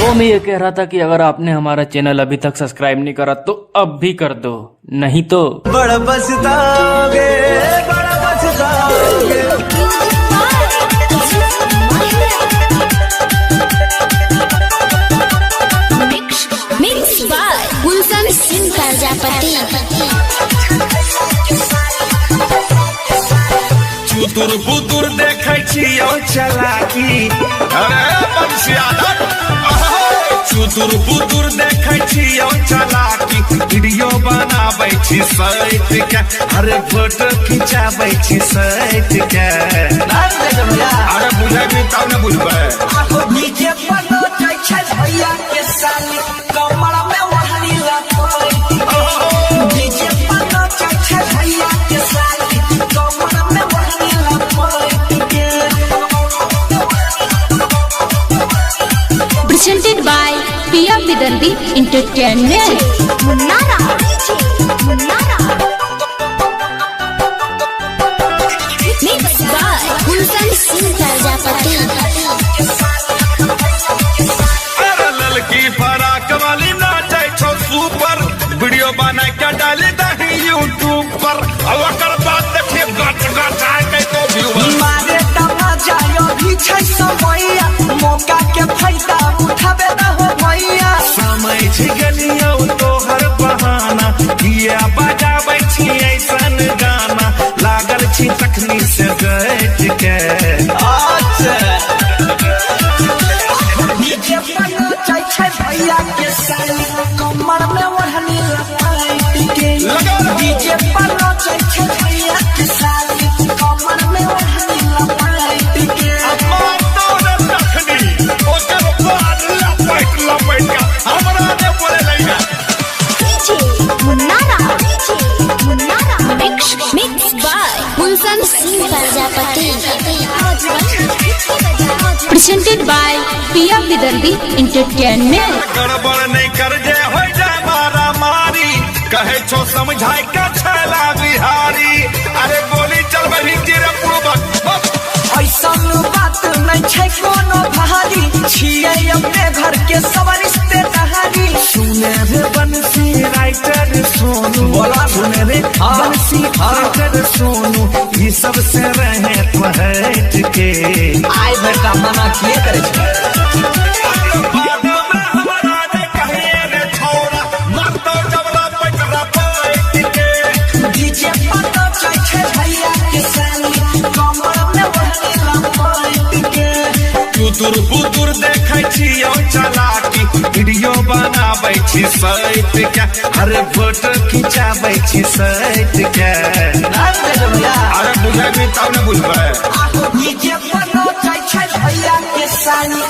वो मैं ये कह रहा था कि अगर आपने हमारा चैनल अभी तक सब्सक्राइब नहीं करा तो अब भी कर दो, नहीं तो बड़ा पछताओगे, बड़ा पछताओगे। Mix by Gulshan Singh Prajapati. चुतुर बुतुर देखै छियौ चलाकी, अरे बंसियादत। चुतुर बुतुर देखै छियौ चलाकी, वीडियो बनाबै छी सैट के, अरे फोटो खिंचाबै छी सैट के। अरे बुझेबी तब न बुझबै। डीजे पर नचै छै भैया के साली, कमर में ओढ़नी लपेट। डीजे पर नचै छै भैया के साली, कमर में ओढ़नी लपेट के। Presented by Pia Vidandi Entertainment. मुन्नारा मुन्नारा मिक्स बाय गुलशन सिंह प्रजापति। अरे ललकी फराक वाली नाचै छौ सुपर, वीडियो बना के डाली दही यूट्यूब पर। अब ओकर बाद देखिए गच गच आके तो व्यूअर मारे तमाजा यो भी छै समैया, मौका के फायदा उठाबे न हो भैया। समय छी गेलियौ तोहर बहाना, किया बजाबै छी ऐसन गाना, लागल छी तखनी से बैठ के। डीजे पर नचै छै भैया के साली, कमर में ओढ़नी लपेट के। डीजे पर नचै छै भैया के साली, कमर में ओढ़नी लपेट के। मार दो न तखनी, ओकर बाद लपैट लपैट के हमरा ने बोले लइगा। मुन्नारा mix by Gulshan Singh Prajapati. Presented by Pia Vidandi Entertainment. गड़बड़ नहीं कर जे हो जाए मारा मारी, कहे छो समझाई का छैला बिहारी। अरे गोली चल बही तेरे पूर्वक। ऐसन बात नहीं छै कोनो भारी, छियै अपने घर के सब रिश्तेदारी। सुने रे बंसी राइटर सोनू, बोला सुने रे बंसी राइटर सोनू, ये सबसे रहे पहट के। आय बेटा मना किए करे छै। बाद में हमरा ने कहिए रे छोरा, मत तो जबला पैकरा पैट के। डीजे पर नचै छै भैया के साली, कमर में ओढ़नी लपेट के। चुतुर बुतुर देखै छियौ चलाकी, वीडियो बनाबै छी सैट के, अरे फोटो खिंचाबै छी सैट के। अरे बुझेबी तब न बुझबै। डीजे पर नचै छै भैया के साली,